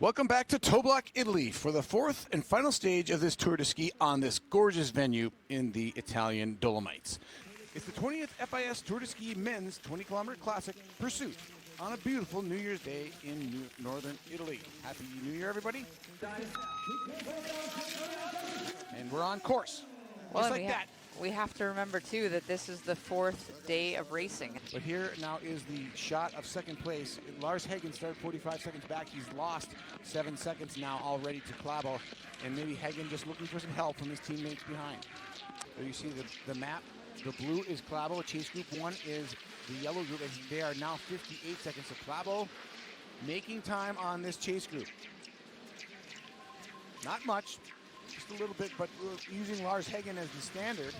Welcome back to Toblach, Italy for the fourth and final stage of this Tour de Ski on this gorgeous venue in the Italian Dolomites. It's the 20th FIS Tour de Ski Men's 20-kilometer Classic Pursuit on a beautiful New Year's Day in northern Italy. Happy New Year, everybody. And we're on course, just like that. We have to remember, too, that this is the fourth day of racing. But here now is the shot of second place. Lars Hagen started 45 seconds back. He's lost 7 seconds now already to Klaebo. And maybe Hagen just looking for some help from his teammates behind. There you see the map. The blue is Klaebo. Chase Group 1 is the yellow group. And they are now 58 seconds. So Klaebo making time on this chase group. Not much. Just a little bit, but using Lars Hagen as the standard.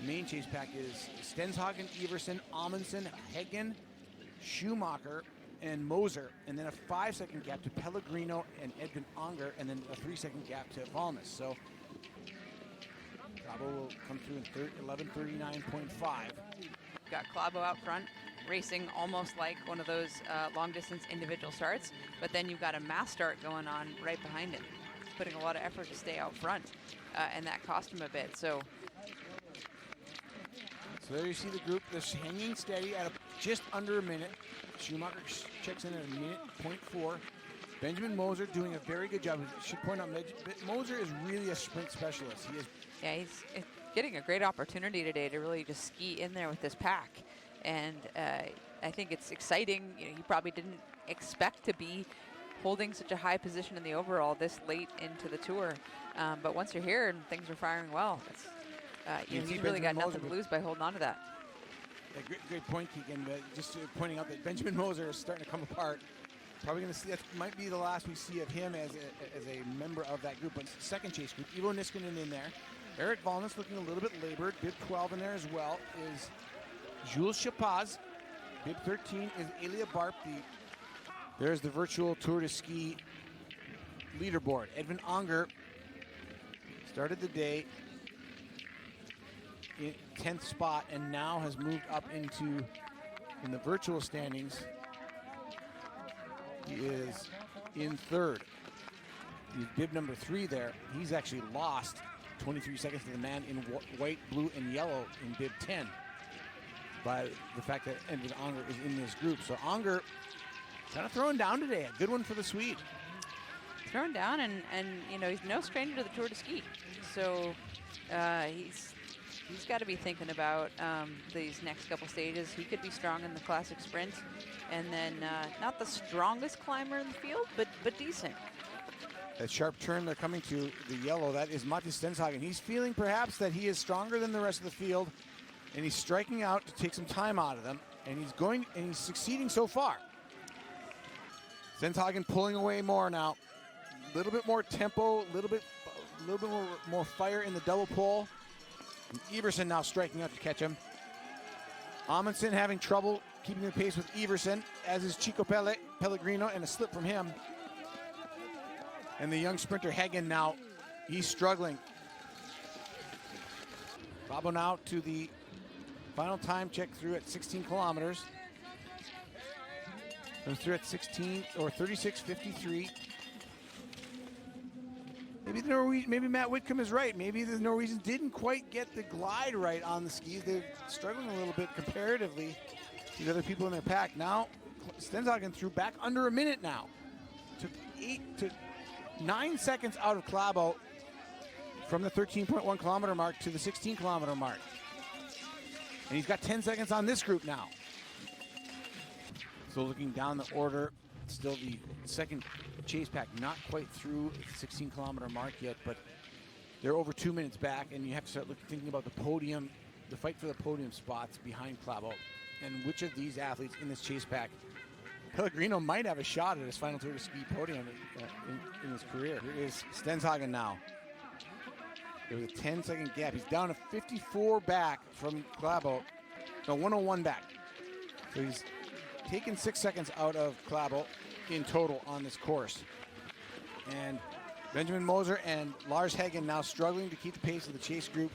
The main chase pack is Stenshagen, Iversen, Amundsen, Hagen, Schumacher, and Moser. And then a 5-second gap to Pellegrino and Edvin Anger, and then a 3-second gap to Valnes. So Klaebo will come through in 11:39.5. Got Klaebo out front, racing almost like one of those long-distance individual starts, but then you've got a mass start going on right behind him, putting a lot of effort to stay out front, and that cost him a bit. So there you see the group that's hanging steady at just under a minute. Schumacher checks in at a minute 0.4. Benjamin Moser doing a very good job. I should point out, Moser is really a sprint specialist. He is. Yeah, he's getting a great opportunity today to really just ski in there with this pack. And I think it's exciting. You know, he probably didn't expect to be holding such a high position in the overall this late into the tour. But once you're here and things are firing well, it's, he's really got nothing to lose by holding on to that. Yeah, great point, Keegan. Just pointing out that Benjamin Moser is starting to come apart. Probably going to see, that might be the last we see of him as a member of that group. But second chase group, Ivo Niskanen in there. Eric Valnes looking a little bit labored. Bib 12 in there as well is Jules Chapaz. Bib 13 is Elia Barp. There's the virtual Tour de Ski leaderboard. Edvin Anger started the day in 10th spot and now has moved up in the virtual standings. He is in third. He's bib number 3 there. He's actually lost 23 seconds to the man in white, blue, and yellow in bib 10 by the fact that Edvin Anger is in this group. So Anger kind of throwing down today. A good one for the Swede. Throwing down, and you know, he's no stranger to the Tour de Ski. So he's got to be thinking about these next couple stages. He could be strong in the classic sprint, and then not the strongest climber in the field, but decent. That sharp turn they're coming to the yellow, that is Matthias Stenshagen. He's feeling perhaps that he is stronger than the rest of the field, and he's striking out to take some time out of them, and he's succeeding so far. Stenshagen pulling away more now. A little bit more tempo, a little bit more fire in the double pull. And Iversen now striking out to catch him. Amundsen having trouble keeping the pace with Iversen, as is Chico Pellegrino, and a slip from him. And the young sprinter Hagen now, he's struggling. Klaebo now to the final time check through at 16 kilometers. Goes through at 16 or 36:53. Maybe Matt Whitcomb is right. Maybe the Norwegians didn't quite get the glide right on the skis. They're struggling a little bit comparatively to the other people in their pack. Now Stenshagen threw back under a minute now. Took 8 to 9 seconds out of Klaebo from the 13.1 kilometer mark to the 16 kilometer mark. And he's got 10 seconds on this group now. So looking down the order, still the second chase pack not quite through the 16 kilometer mark yet, but they're over 2 minutes back, and you have to start thinking about the podium, the fight for the podium spots behind Klaebo, and which of these athletes in this chase pack. Pellegrino might have a shot at his final Tour de Ski podium in his career. Here is Stenshagen now. There was a 10-second gap. He's down to 54 back from Klaebo. No, 101 back. So he's taken 6 seconds out of Klaebo in total on this course. And Benjamin Moser and Lars Hagen now struggling to keep the pace of the chase group.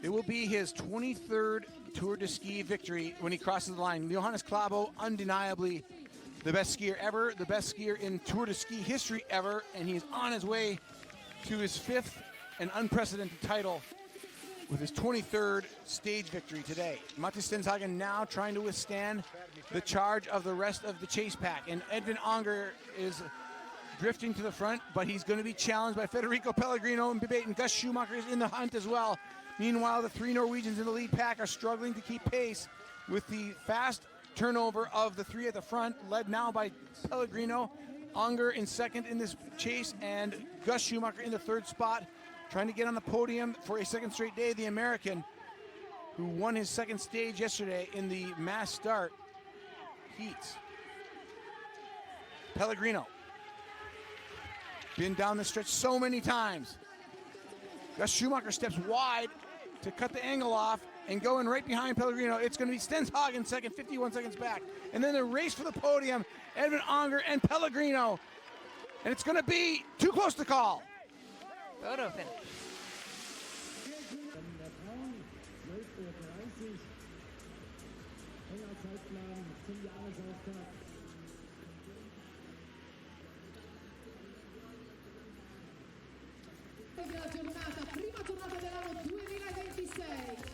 It will be his 23rd Tour de Ski victory when he crosses the line. Johannes Klaebo undeniably the best skier ever, the best skier in Tour de Ski history ever, and he's on his way to his 5th and unprecedented title with his 23rd stage victory today. Matti Stenshagen now trying to withstand the charge of the rest of the chase pack, and Edvin Unger is drifting to the front, but he's going to be challenged by Federico Pellegrino and Bibate, and Gus Schumacher is in the hunt as well. Meanwhile, the 3 Norwegians in the lead pack are struggling to keep pace with the fast turnover of the 3 at the front, led now by Pellegrino. Unger in second in this chase, and Gus Schumacher in the 3rd spot, trying to get on the podium for a 2nd straight day. The American, who won his 2nd stage yesterday in the mass start heats. Pellegrino, been down the stretch so many times. Gus Schumacher steps wide to cut the angle off and going right behind Pellegrino. It's going to be Stenshagen second, 51 seconds back. And then the race for the podium, Edvin Unger and Pellegrino. And it's going to be too close to call. Photo finish. Della giornata, prima giornata dell'anno 2026.